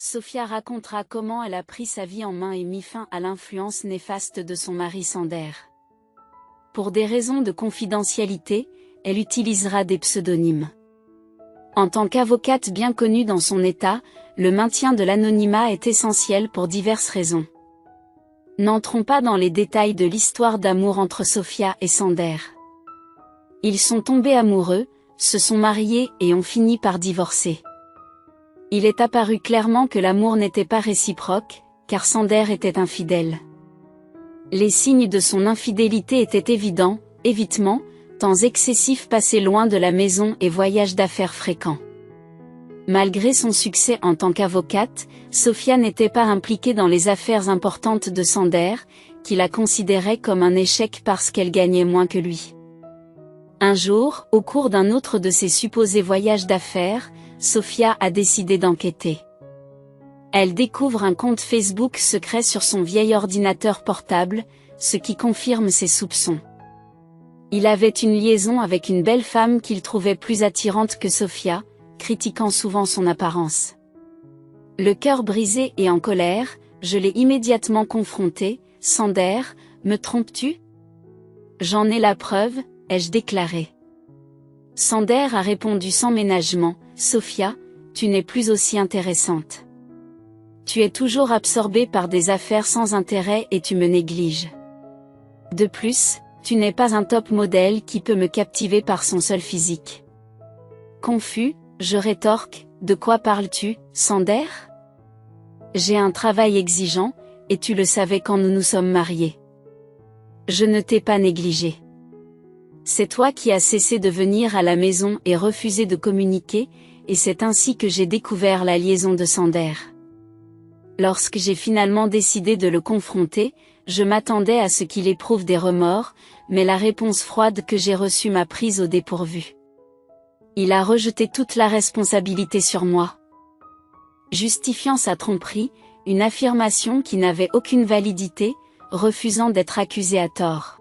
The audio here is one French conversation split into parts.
Sophia racontera comment elle a pris sa vie en main et mis fin à l'influence néfaste de son mari Sander. Pour des raisons de confidentialité, elle utilisera des pseudonymes. En tant qu'avocate bien connue dans son État, le maintien de l'anonymat est essentiel pour diverses raisons. N'entrons pas dans les détails de l'histoire d'amour entre Sophia et Sander. Ils sont tombés amoureux, se sont mariés et ont fini par divorcer. Il est apparu clairement que l'amour n'était pas réciproque, car Sander était infidèle. Les signes de son infidélité étaient évidents: évitement, temps excessifs passés loin de la maison et voyages d'affaires fréquents. Malgré son succès en tant qu'avocate, Sophia n'était pas impliquée dans les affaires importantes de Sander, qui la considérait comme un échec parce qu'elle gagnait moins que lui. Un jour, au cours d'un autre de ses supposés voyages d'affaires, Sophia a décidé d'enquêter. Elle découvre un compte Facebook secret sur son vieil ordinateur portable, ce qui confirme ses soupçons. Il avait une liaison avec une belle femme qu'il trouvait plus attirante que Sophia, critiquant souvent son apparence. Le cœur brisé et en colère, je l'ai immédiatement confronté. « Sander, me trompes-tu ? » « J'en ai la preuve », ai-je déclaré. Sander a répondu sans ménagement: « Sophia, tu n'es plus aussi intéressante. Tu es toujours absorbée par des affaires sans intérêt et tu me négliges. De plus, tu n'es pas un top modèle qui peut me captiver par son seul physique. » Confus, je rétorque: « De quoi parles-tu, Sander ? J'ai un travail exigeant, et tu le savais quand nous nous sommes mariés. Je ne t'ai pas négligé. C'est toi qui as cessé de venir à la maison et refusé de communiquer, et c'est ainsi que j'ai découvert la liaison de Sander. Lorsque j'ai finalement décidé de le confronter, je m'attendais à ce qu'il éprouve des remords, mais la réponse froide que j'ai reçue m'a prise au dépourvu. Il a rejeté toute la responsabilité sur moi, justifiant sa tromperie, une affirmation qui n'avait aucune validité, refusant d'être accusé à tort.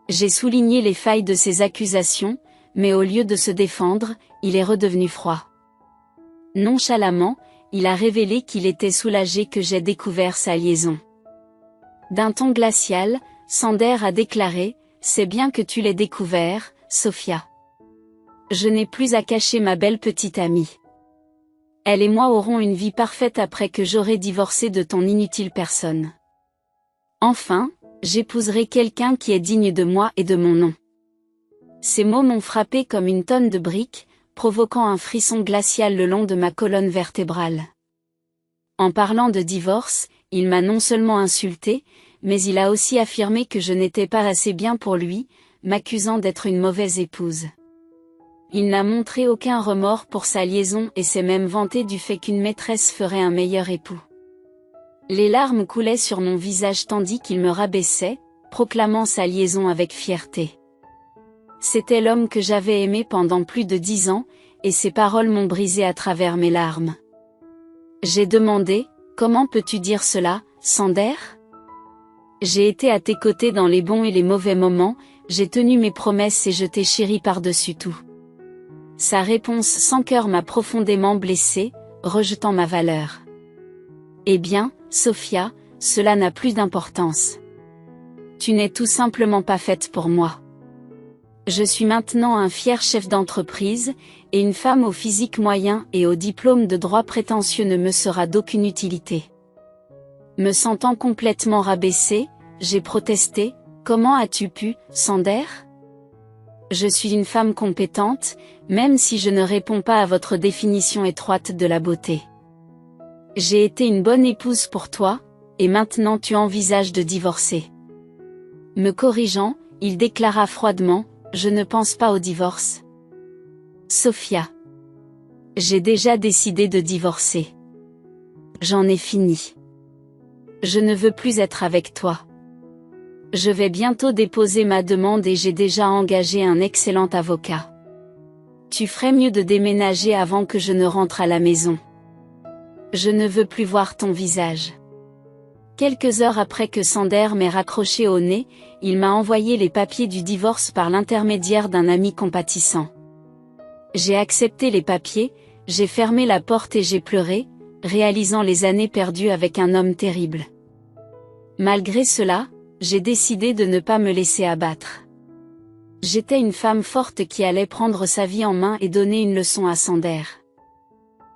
J'ai souligné les failles de ses accusations, mais au lieu de se défendre, il est redevenu froid. Nonchalamment, il a révélé qu'il était soulagé que j'aie découvert sa liaison. D'un ton glacial, Sander a déclaré: « C'est bien que tu l'aies découvert, Sophia. Je n'ai plus à cacher ma belle petite amie. Elle et moi aurons une vie parfaite après que j'aurai divorcé de ton inutile personne. Enfin, j'épouserai quelqu'un qui est digne de moi et de mon nom. » Ces mots m'ont frappé comme une tonne de briques, provoquant un frisson glacial le long de ma colonne vertébrale. En parlant de divorce, il m'a non seulement insulté, mais il a aussi affirmé que je n'étais pas assez bien pour lui, m'accusant d'être une mauvaise épouse. Il n'a montré aucun remords pour sa liaison et s'est même vanté du fait qu'une maîtresse ferait un meilleur époux. Les larmes coulaient sur mon visage tandis qu'il me rabaissait, proclamant sa liaison avec fierté. C'était l'homme que j'avais aimé pendant plus de 10 ans, et ses paroles m'ont brisé à travers mes larmes. J'ai demandé: « Comment peux-tu dire cela, Sander ? J'ai été à tes côtés dans les bons et les mauvais moments, j'ai tenu mes promesses et je t'ai chéri par-dessus tout. » Sa réponse sans cœur m'a profondément blessé, rejetant ma valeur. Eh bien, Sophia, cela n'a plus d'importance. Tu n'es tout simplement pas faite pour moi. Je suis maintenant un fier chef d'entreprise, et une femme au physique moyen et au diplôme de droit prétentieux ne me sera d'aucune utilité. Me sentant complètement rabaissée, j'ai protesté: « Comment as-tu pu, Sander ? Je suis une femme compétente, même si je ne réponds pas à votre définition étroite de la beauté. J'ai été une bonne épouse pour toi, et maintenant tu envisages de divorcer. » Me corrigeant, il déclara froidement: « Je ne pense pas au divorce. Sophia. J'ai déjà décidé de divorcer. J'en ai fini. Je ne veux plus être avec toi. Je vais bientôt déposer ma demande et j'ai déjà engagé un excellent avocat. Tu ferais mieux de déménager avant que je ne rentre à la maison. Je ne veux plus voir ton visage. » Quelques heures après que Sander m'ait raccroché au nez, il m'a envoyé les papiers du divorce par l'intermédiaire d'un ami compatissant. J'ai accepté les papiers, j'ai fermé la porte et j'ai pleuré: « réalisant les années perdues avec un homme terrible. Malgré cela, j'ai décidé de ne pas me laisser abattre. J'étais une femme forte qui allait prendre sa vie en main et donner une leçon à Sander.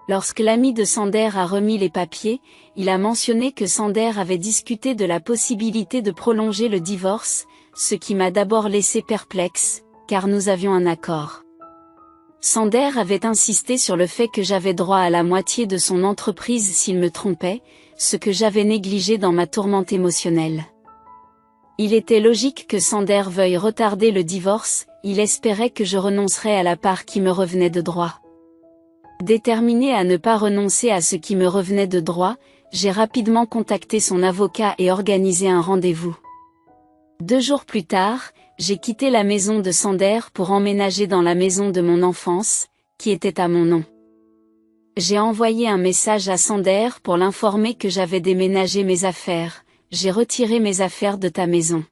Lorsque l'ami de Sander a remis les papiers, il a mentionné que Sander avait discuté de la possibilité de prolonger le divorce, ce qui m'a d'abord laissé perplexe, car nous avions un accord. Sander avait insisté sur le fait que j'avais droit à la moitié de son entreprise s'il me trompait, ce que j'avais négligé dans ma tourmente émotionnelle. Il était logique que Sander veuille retarder le divorce, il espérait que je renoncerais à la part qui me revenait de droit. Déterminé à ne pas renoncer à ce qui me revenait de droit, j'ai rapidement contacté son avocat et organisé un rendez-vous. 2 jours plus tard, j'ai quitté la maison de Sander pour emménager dans la maison de mon enfance, qui était à mon nom. J'ai envoyé un message à Sander pour l'informer que j'avais déménagé mes affaires. J'ai retiré mes affaires de ta maison.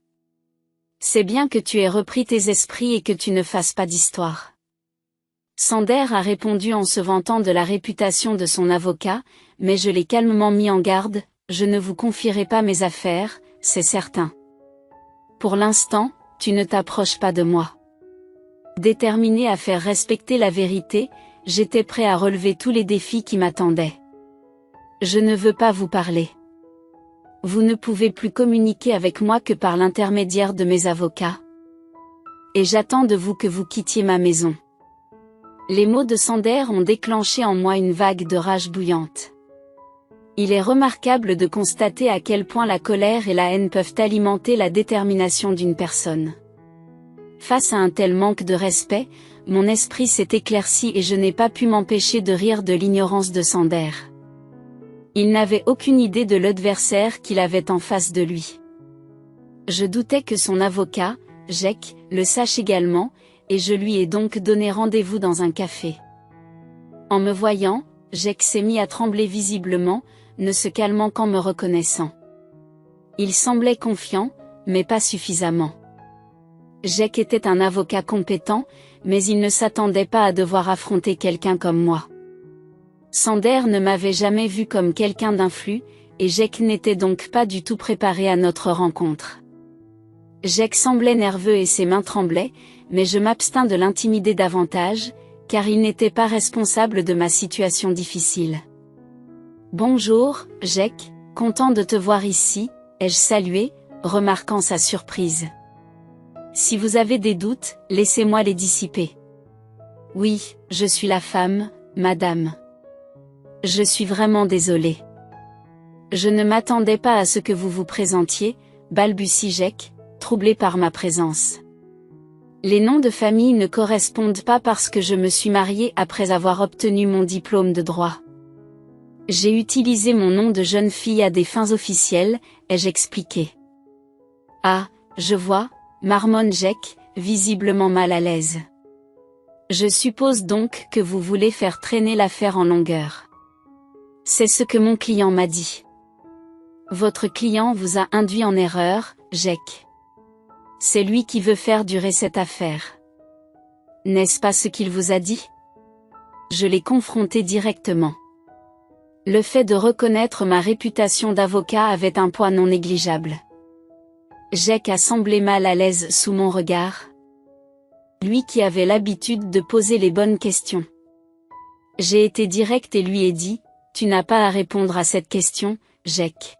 C'est bien que tu aies repris tes esprits et que tu ne fasses pas d'histoire. Sander a répondu en se vantant de la réputation de son avocat, mais je l'ai calmement mis en garde, je ne vous confierai pas mes affaires, c'est certain. Pour l'instant, tu ne t'approches pas de moi. Déterminé à faire respecter la vérité, j'étais prêt à relever tous les défis qui m'attendaient. Je ne veux pas vous parler. Vous ne pouvez plus communiquer avec moi que par l'intermédiaire de mes avocats. Et j'attends de vous que vous quittiez ma maison. Les mots de Sander ont déclenché en moi une vague de rage bouillante. Il est remarquable de constater à quel point la colère et la haine peuvent alimenter la détermination d'une personne. Face à un tel manque de respect, mon esprit s'est éclairci et je n'ai pas pu m'empêcher de rire de l'ignorance de Sander. Il n'avait aucune idée de l'adversaire qu'il avait en face de lui. Je doutais que son avocat, Jake, le sache également, et je lui ai donc donné rendez-vous dans un café. En me voyant, Jake s'est mis à trembler visiblement, ne se calmant qu'en me reconnaissant. Il semblait confiant, mais pas suffisamment. Jake était un avocat compétent, mais il ne s'attendait pas à devoir affronter quelqu'un comme moi. Sander ne m'avait jamais vu comme quelqu'un d'influent, et Jake n'était donc pas du tout préparé à notre rencontre. Jake semblait nerveux et ses mains tremblaient, mais je m'abstins de l'intimider davantage, car il n'était pas responsable de ma situation difficile. « Bonjour, Jake, content de te voir ici », ai-je salué, remarquant sa surprise. « Si vous avez des doutes, laissez-moi les dissiper. »« Oui, je suis la femme, madame. » « Je suis vraiment désolé. Je ne m'attendais pas à ce que vous vous présentiez, » balbutie Jake, troublé par ma présence. Les noms de famille ne correspondent pas parce que je me suis mariée après avoir obtenu mon diplôme de droit. J'ai utilisé mon nom de jeune fille à des fins officielles, ai-je expliqué. Ah, je vois, marmonne Jake, visiblement mal à l'aise. Je suppose donc que vous voulez faire traîner l'affaire en longueur. C'est ce que mon client m'a dit. Votre client vous a induit en erreur, Jake. C'est lui qui veut faire durer cette affaire. N'est-ce pas ce qu'il vous a dit? Je l'ai confronté directement. Le fait de reconnaître ma réputation d'avocat avait un poids non négligeable. Jake a semblé mal à l'aise sous mon regard. Lui qui avait l'habitude de poser les bonnes questions. J'ai été direct et lui ai dit, tu n'as pas à répondre à cette question, Jake.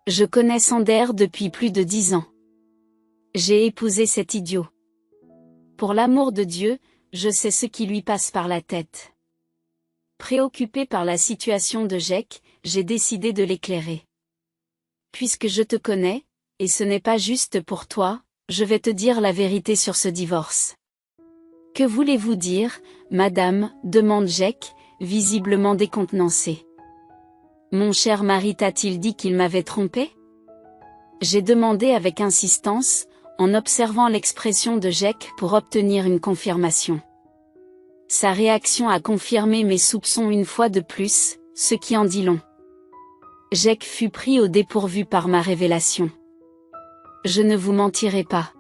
Je connais Sander depuis plus de 10 ans. J'ai épousé cet idiot. Pour l'amour de Dieu, je sais ce qui lui passe par la tête. Préoccupé par la situation de Jake, j'ai décidé de l'éclairer. Puisque je te connais, et ce n'est pas juste pour toi, je vais te dire la vérité sur ce divorce. Que voulez-vous dire, madame, demande Jake, visiblement décontenancé. Mon cher mari t'a-t-il dit qu'il m'avait trompé? J'ai demandé avec insistance, en observant l'expression de Jake pour obtenir une confirmation. Sa réaction a confirmé mes soupçons une fois de plus, ce qui en dit long. Jake fut pris au dépourvu par ma révélation. Je ne vous mentirai pas.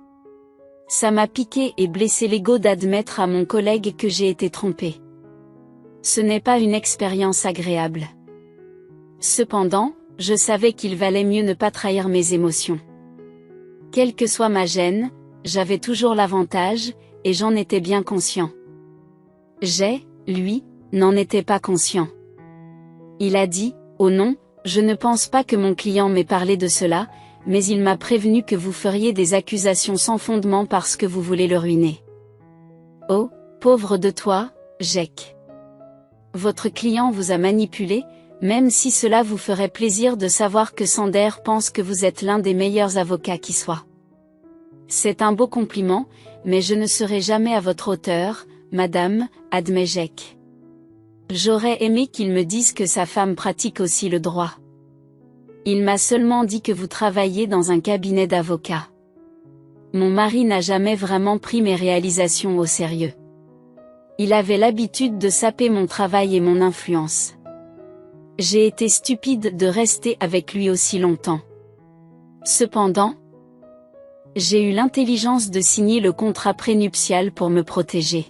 Ça m'a piqué et blessé l'ego d'admettre à mon collègue que j'ai été trompé. Ce n'est pas une expérience agréable. Cependant, je savais qu'il valait mieux ne pas trahir mes émotions. Quelle que soit ma gêne, j'avais toujours l'avantage, et j'en étais bien conscient. Lui, n'en était pas conscient. Il a dit, « Oh non, je ne pense pas que mon client m'ait parlé de cela, mais il m'a prévenu que vous feriez des accusations sans fondement parce que vous voulez le ruiner. » Oh, pauvre de toi, Jake. Votre client vous a manipulé, même si cela vous ferait plaisir de savoir que Sander pense que vous êtes l'un des meilleurs avocats qui soit. C'est un beau compliment, mais je ne serai jamais à votre hauteur, madame, admet Jake. J'aurais aimé qu'il me dise que sa femme pratique aussi le droit. Il m'a seulement dit que vous travaillez dans un cabinet d'avocats. Mon mari n'a jamais vraiment pris mes réalisations au sérieux. Il avait l'habitude de saper mon travail et mon influence. J'ai été stupide de rester avec lui aussi longtemps. Cependant, j'ai eu l'intelligence de signer le contrat prénuptial pour me protéger.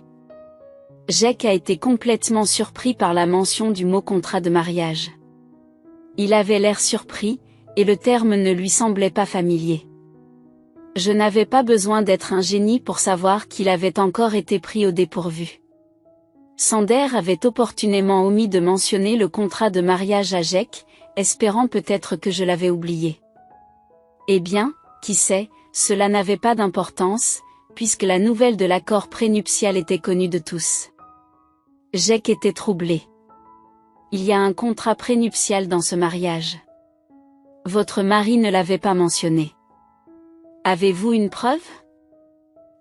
Jake a été complètement surpris par la mention du mot contrat de mariage. Il avait l'air surpris, et le terme ne lui semblait pas familier. Je n'avais pas besoin d'être un génie pour savoir qu'il avait encore été pris au dépourvu. Sander avait opportunément omis de mentionner le contrat de mariage à Jake, espérant peut-être que je l'avais oublié. Eh bien, qui sait, cela n'avait pas d'importance, puisque la nouvelle de l'accord prénuptial était connue de tous. Jake était troublé. Il y a un contrat prénuptial dans ce mariage. Votre mari ne l'avait pas mentionné. Avez-vous une preuve?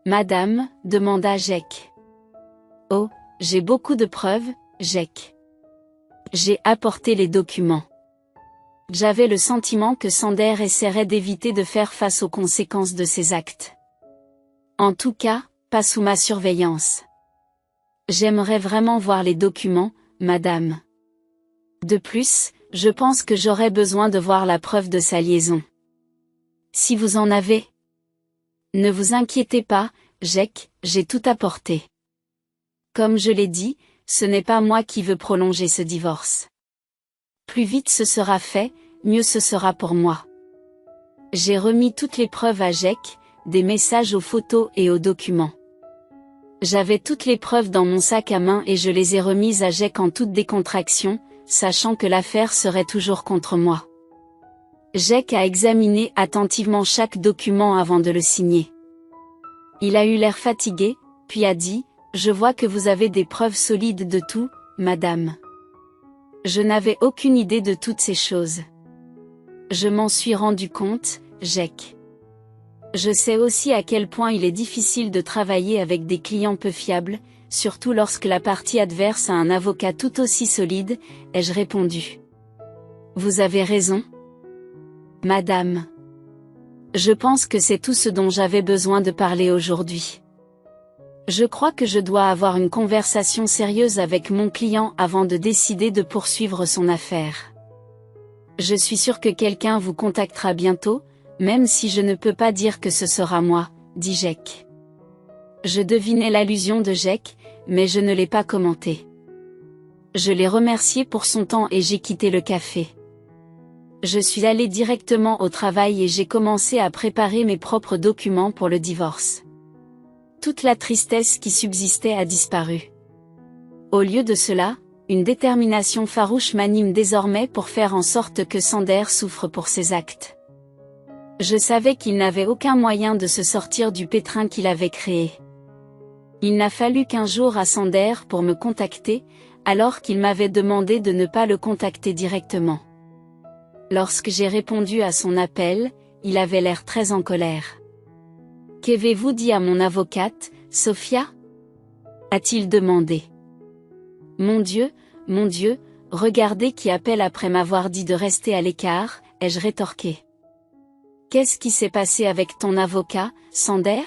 Madame, demanda Jake. Oh, j'ai beaucoup de preuves, Jake. J'ai apporté les documents. J'avais le sentiment que Sander essaierait d'éviter de faire face aux conséquences de ses actes. En tout cas, pas sous ma surveillance. J'aimerais vraiment voir les documents, madame. De plus, je pense que j'aurais besoin de voir la preuve de sa liaison. Si vous en avez. Ne vous inquiétez pas, Jake, j'ai tout apporté. Comme je l'ai dit, ce n'est pas moi qui veux prolonger ce divorce. Plus vite ce sera fait, mieux ce sera pour moi. J'ai remis toutes les preuves à Jake, des messages aux photos et aux documents. J'avais toutes les preuves dans mon sac à main et je les ai remises à Jake en toute décontraction, sachant que l'affaire serait toujours contre moi. Jake a examiné attentivement chaque document avant de le signer. Il a eu l'air fatigué, puis a dit, « Je vois que vous avez des preuves solides de tout, madame. » Je n'avais aucune idée de toutes ces choses. Je m'en suis rendu compte, Jake. Je sais aussi à quel point il est difficile de travailler avec des clients peu fiables, surtout lorsque la partie adverse a un avocat tout aussi solide, ai-je répondu. Vous avez raison, madame. Je pense que c'est tout ce dont j'avais besoin de parler aujourd'hui. Je crois que je dois avoir une conversation sérieuse avec mon client avant de décider de poursuivre son affaire. Je suis sûr que quelqu'un vous contactera bientôt, même si je ne peux pas dire que ce sera moi, dit Jake. Je devinais l'allusion de Jake, mais je ne l'ai pas commenté. Je l'ai remercié pour son temps et j'ai quitté le café. Je suis allé directement au travail et j'ai commencé à préparer mes propres documents pour le divorce. Toute la tristesse qui subsistait a disparu. Au lieu de cela, une détermination farouche m'anime désormais pour faire en sorte que Sander souffre pour ses actes. Je savais qu'il n'avait aucun moyen de se sortir du pétrin qu'il avait créé. Il n'a fallu qu'un jour à Sander pour me contacter, alors qu'il m'avait demandé de ne pas le contacter directement. Lorsque j'ai répondu à son appel, il avait l'air très en colère. « Qu'avez-vous dit à mon avocate, Sophia ?» a-t-il demandé. « Mon Dieu, regardez qui appelle après m'avoir dit de rester à l'écart, ai-je rétorqué. Qu'est-ce qui s'est passé avec ton avocat, Sander ?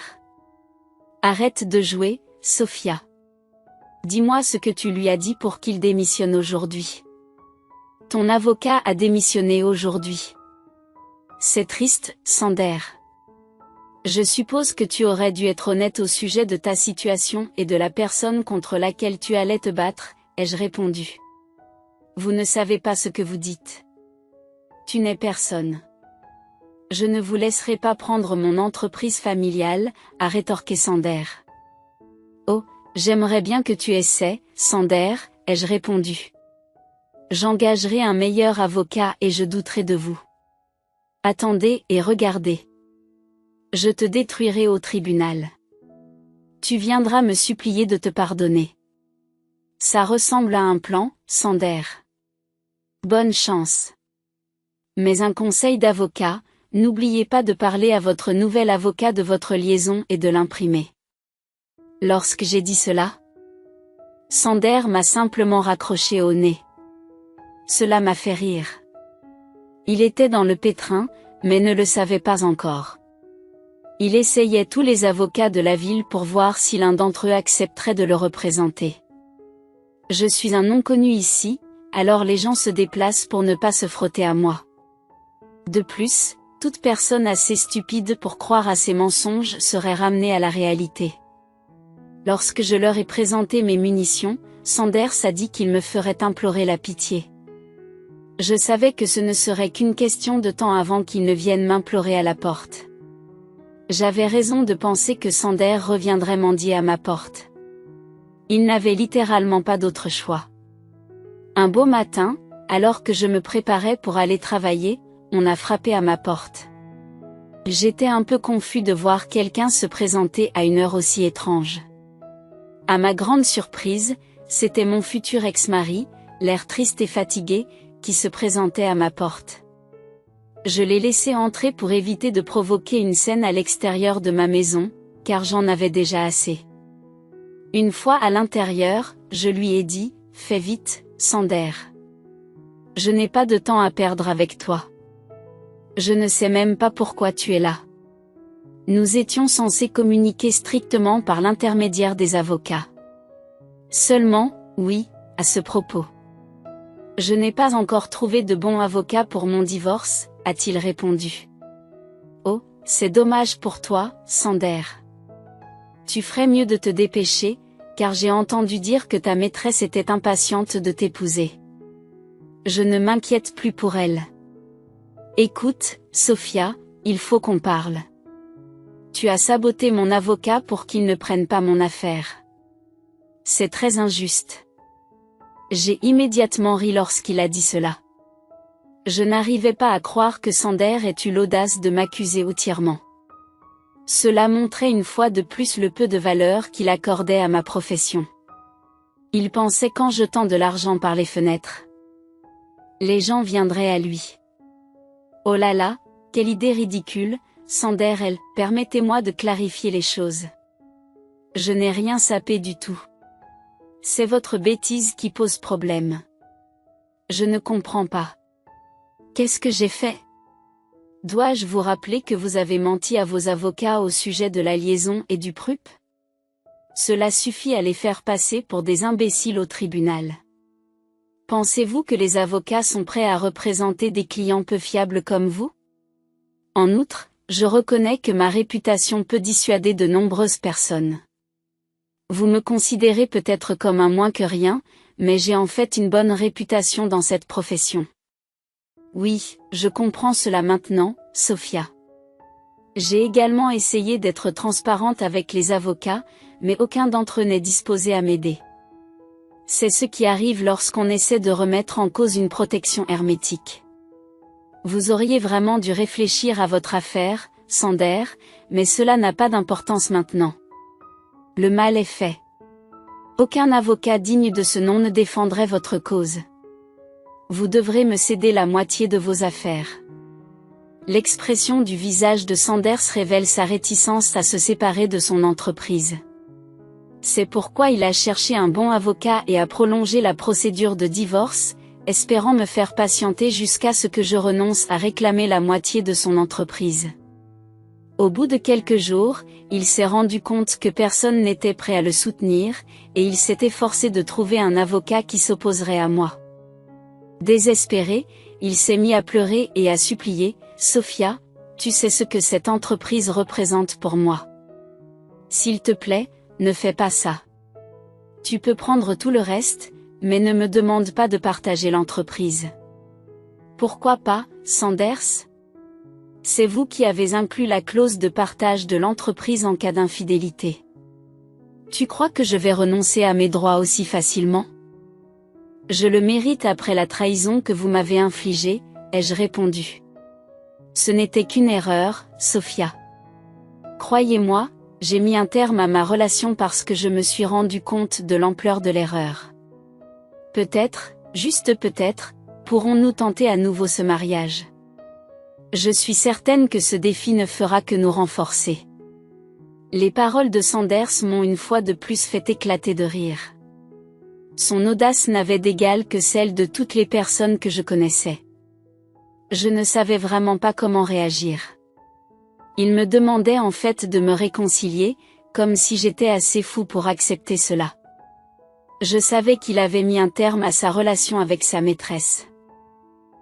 Arrête de jouer, Sophia. Dis-moi ce que tu lui as dit pour qu'il démissionne aujourd'hui. Ton avocat a démissionné aujourd'hui. C'est triste, Sander. Je suppose que tu aurais dû être honnête au sujet de ta situation et de la personne contre laquelle tu allais te battre, ai-je répondu. Vous ne savez pas ce que vous dites. Tu n'es personne. Je ne vous laisserai pas prendre mon entreprise familiale, a rétorqué Sander. Oh, j'aimerais bien que tu essaies, Sander, ai-je répondu. J'engagerai un meilleur avocat et je douterai de vous. Attendez et regardez. Je te détruirai au tribunal. Tu viendras me supplier de te pardonner. Ça ressemble à un plan, Sander. Bonne chance. Mais un conseil d'avocat, n'oubliez pas de parler à votre nouvel avocat de votre liaison et de l'imprimer. Lorsque j'ai dit cela, Sander m'a simplement raccroché au nez. Cela m'a fait rire. Il était dans le pétrin, mais ne le savait pas encore. Il essayait tous les avocats de la ville pour voir si l'un d'entre eux accepterait de le représenter. Je suis un nom connu ici, alors les gens se déplacent pour ne pas se frotter à moi. De plus, toute personne assez stupide pour croire à ces mensonges serait ramenée à la réalité. Lorsque je leur ai présenté mes munitions, Sanders a dit qu'il me ferait implorer la pitié. Je savais que ce ne serait qu'une question de temps avant qu'ils ne viennent m'implorer à la porte. J'avais raison de penser que Sander reviendrait mendier à ma porte. Il n'avait littéralement pas d'autre choix. Un beau matin, alors que je me préparais pour aller travailler, on a frappé à ma porte. J'étais un peu confus de voir quelqu'un se présenter à une heure aussi étrange. À ma grande surprise, c'était mon futur ex-mari, l'air triste et fatigué, qui se présentait à ma porte. Je l'ai laissé entrer pour éviter de provoquer une scène à l'extérieur de ma maison, car j'en avais déjà assez. Une fois à l'intérieur, je lui ai dit, « Fais vite, Sander. Je n'ai pas de temps à perdre avec toi. Je ne sais même pas pourquoi tu es là. » Nous étions censés communiquer strictement par l'intermédiaire des avocats. Seulement, oui, à ce propos. Je n'ai pas encore trouvé de bon avocat pour mon divorce, a-t-il répondu. Oh, c'est dommage pour toi, Sander. Tu ferais mieux de te dépêcher, car j'ai entendu dire que ta maîtresse était impatiente de t'épouser. Je ne m'inquiète plus pour elle. Écoute, Sophia, il faut qu'on parle. Tu as saboté mon avocat pour qu'il ne prenne pas mon affaire. C'est très injuste. J'ai immédiatement ri lorsqu'il a dit cela. Je n'arrivais pas à croire que Sander ait eu l'audace de m'accuser hautement. Cela montrait une fois de plus le peu de valeur qu'il accordait à ma profession. Il pensait qu'en jetant de l'argent par les fenêtres, les gens viendraient à lui. Oh là là, quelle idée ridicule, Sander. Permettez-moi de clarifier les choses. Je n'ai rien sapé du tout. C'est votre bêtise qui pose problème. Je ne comprends pas. Qu'est-ce que j'ai fait? Dois-je vous rappeler que vous avez menti à vos avocats au sujet de la liaison et du PRUP? Cela suffit à les faire passer pour des imbéciles au tribunal. Pensez-vous que les avocats sont prêts à représenter des clients peu fiables comme vous? En outre, je reconnais que ma réputation peut dissuader de nombreuses personnes. Vous me considérez peut-être comme un moins que rien, mais j'ai en fait une bonne réputation dans cette profession. Oui, je comprends cela maintenant, Sophia. J'ai également essayé d'être transparente avec les avocats, mais aucun d'entre eux n'est disposé à m'aider. C'est ce qui arrive lorsqu'on essaie de remettre en cause une protection hermétique. Vous auriez vraiment dû réfléchir à votre affaire, Sander, mais cela n'a pas d'importance maintenant. Le mal est fait. Aucun avocat digne de ce nom ne défendrait votre cause. Vous devrez me céder la moitié de vos affaires. L'expression du visage de Sanders révèle sa réticence à se séparer de son entreprise. C'est pourquoi il a cherché un bon avocat et a prolongé la procédure de divorce, espérant me faire patienter jusqu'à ce que je renonce à réclamer la moitié de son entreprise. Au bout de quelques jours, il s'est rendu compte que personne n'était prêt à le soutenir, et il s'est efforcé de trouver un avocat qui s'opposerait à moi. Désespéré, il s'est mis à pleurer et à supplier, « Sophia, tu sais ce que cette entreprise représente pour moi. S'il te plaît, ne fais pas ça. Tu peux prendre tout le reste, mais ne me demande pas de partager l'entreprise. » Pourquoi pas, Sanders? C'est vous qui avez inclus la clause de partage de l'entreprise en cas d'infidélité. Tu crois que je vais renoncer à mes droits aussi facilement? Je le mérite après la trahison que vous m'avez infligée, ai-je répondu. Ce n'était qu'une erreur, Sophia. Croyez-moi, j'ai mis un terme à ma relation parce que je me suis rendu compte de l'ampleur de l'erreur. Peut-être, juste peut-être, pourrons-nous tenter à nouveau ce mariage. Je suis certaine que ce défi ne fera que nous renforcer. Les paroles de Sanders m'ont une fois de plus fait éclater de rire. Son audace n'avait d'égal que celle de toutes les personnes que je connaissais. Je ne savais vraiment pas comment réagir. Il me demandait en fait de me réconcilier, comme si j'étais assez fou pour accepter cela. Je savais qu'il avait mis un terme à sa relation avec sa maîtresse.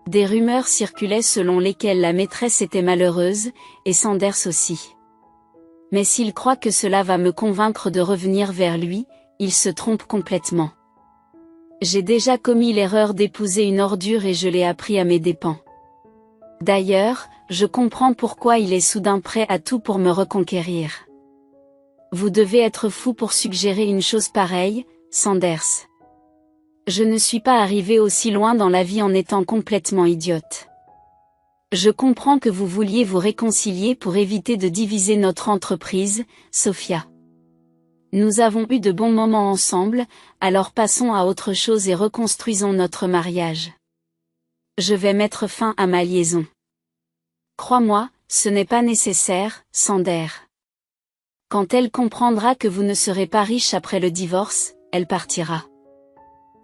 Des rumeurs circulaient selon lesquelles la maîtresse était malheureuse, et Sanders aussi. Mais s'il croit que cela va me convaincre de revenir vers lui, il se trompe complètement. J'ai déjà commis l'erreur d'épouser une ordure et je l'ai appris à mes dépens. D'ailleurs, je comprends pourquoi il est soudain prêt à tout pour me reconquérir. Vous devez être fou pour suggérer une chose pareille, Sanders. Je ne suis pas arrivée aussi loin dans la vie en étant complètement idiote. Je comprends que vous vouliez vous réconcilier pour éviter de diviser notre entreprise, Sophia. Nous avons eu de bons moments ensemble, alors passons à autre chose et reconstruisons notre mariage. Je vais mettre fin à ma liaison. Crois-moi, ce n'est pas nécessaire, Sander. Quand elle comprendra que vous ne serez pas riche après le divorce, elle partira.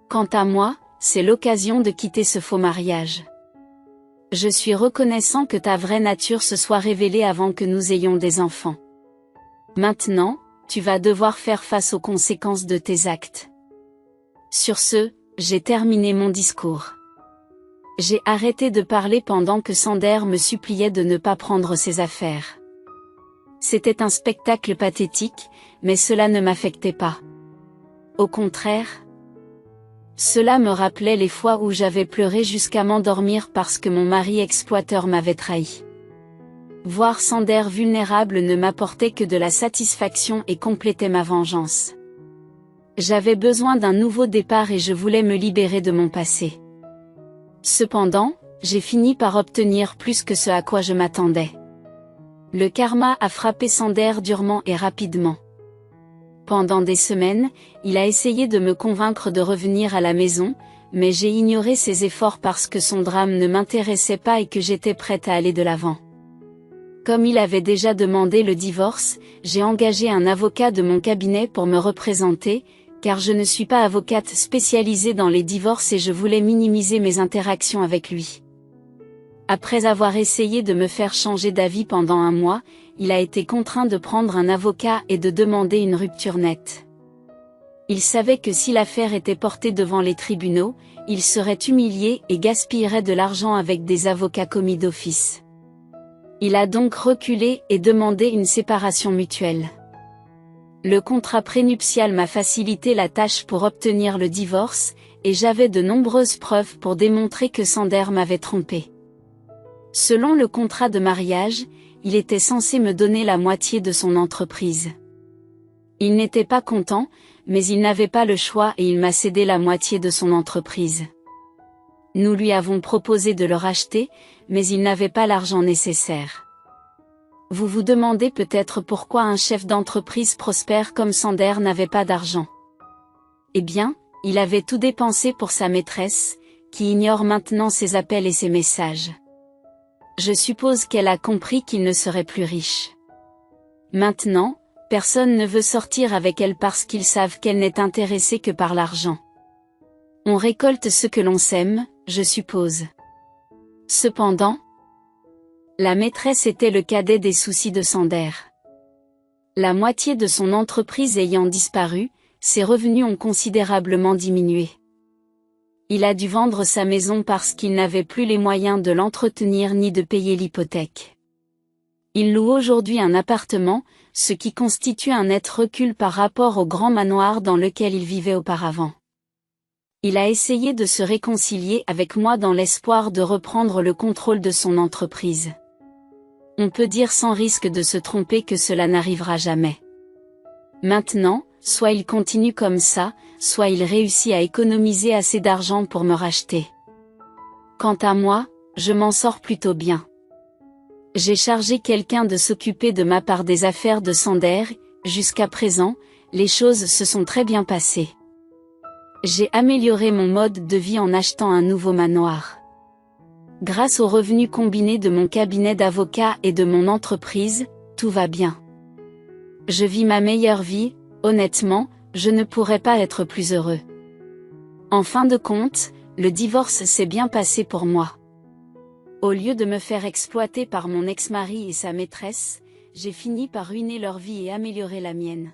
Quant à moi, c'est l'occasion de quitter ce faux mariage. Je suis reconnaissant que ta vraie nature se soit révélée avant que nous ayons des enfants. Maintenant, tu vas devoir faire face aux conséquences de tes actes. Sur ce, j'ai terminé mon discours. J'ai arrêté de parler pendant que Sander me suppliait de ne pas prendre ses affaires. C'était un spectacle pathétique, mais cela ne m'affectait pas. Au contraire, cela me rappelait les fois où j'avais pleuré jusqu'à m'endormir parce que mon mari exploiteur m'avait trahi. Voir Sander vulnérable ne m'apportait que de la satisfaction et complétait ma vengeance. J'avais besoin d'un nouveau départ et je voulais me libérer de mon passé. Cependant, j'ai fini par obtenir plus que ce à quoi je m'attendais. Le karma a frappé Sander durement et rapidement. Pendant des semaines, il a essayé de me convaincre de revenir à la maison, mais j'ai ignoré ses efforts parce que son drame ne m'intéressait pas et que j'étais prête à aller de l'avant. Comme il avait déjà demandé le divorce, j'ai engagé un avocat de mon cabinet pour me représenter, car je ne suis pas avocate spécialisée dans les divorces et je voulais minimiser mes interactions avec lui. Après avoir essayé de me faire changer d'avis pendant un mois, il a été contraint de prendre un avocat et de demander une rupture nette. Il savait que si l'affaire était portée devant les tribunaux, il serait humilié et gaspillerait de l'argent avec des avocats commis d'office. Il a donc reculé et demandé une séparation mutuelle. Le contrat prénuptial m'a facilité la tâche pour obtenir le divorce, et j'avais de nombreuses preuves pour démontrer que Sander m'avait trompé. Selon le contrat de mariage, il était censé me donner la moitié de son entreprise. Il n'était pas content, mais il n'avait pas le choix et il m'a cédé la moitié de son entreprise. Nous lui avons proposé de le racheter, mais il n'avait pas l'argent nécessaire. Vous vous demandez peut-être pourquoi un chef d'entreprise prospère comme Sander n'avait pas d'argent. Eh bien, il avait tout dépensé pour sa maîtresse, qui ignore maintenant ses appels et ses messages. Je suppose qu'elle a compris qu'il ne serait plus riche. Maintenant, personne ne veut sortir avec elle parce qu'ils savent qu'elle n'est intéressée que par l'argent. On récolte ce que l'on sème, je suppose. Cependant, la maîtresse était le cadet des soucis de Sander. La moitié de son entreprise ayant disparu, ses revenus ont considérablement diminué. Il a dû vendre sa maison parce qu'il n'avait plus les moyens de l'entretenir ni de payer l'hypothèque. Il loue aujourd'hui un appartement, ce qui constitue un net recul par rapport au grand manoir dans lequel il vivait auparavant. Il a essayé de se réconcilier avec moi dans l'espoir de reprendre le contrôle de son entreprise. On peut dire sans risque de se tromper que cela n'arrivera jamais. Maintenant, soit il continue comme ça, soit il réussit à économiser assez d'argent pour me racheter. Quant à moi, je m'en sors plutôt bien. J'ai chargé quelqu'un de s'occuper de ma part des affaires de Sander. Jusqu'à présent, les choses se sont très bien passées. J'ai amélioré mon mode de vie en achetant un nouveau manoir. Grâce aux revenus combinés de mon cabinet d'avocat et de mon entreprise, tout va bien. Je vis ma meilleure vie, honnêtement, je ne pourrais pas être plus heureux. En fin de compte, le divorce s'est bien passé pour moi. Au lieu de me faire exploiter par mon ex-mari et sa maîtresse, j'ai fini par ruiner leur vie et améliorer la mienne.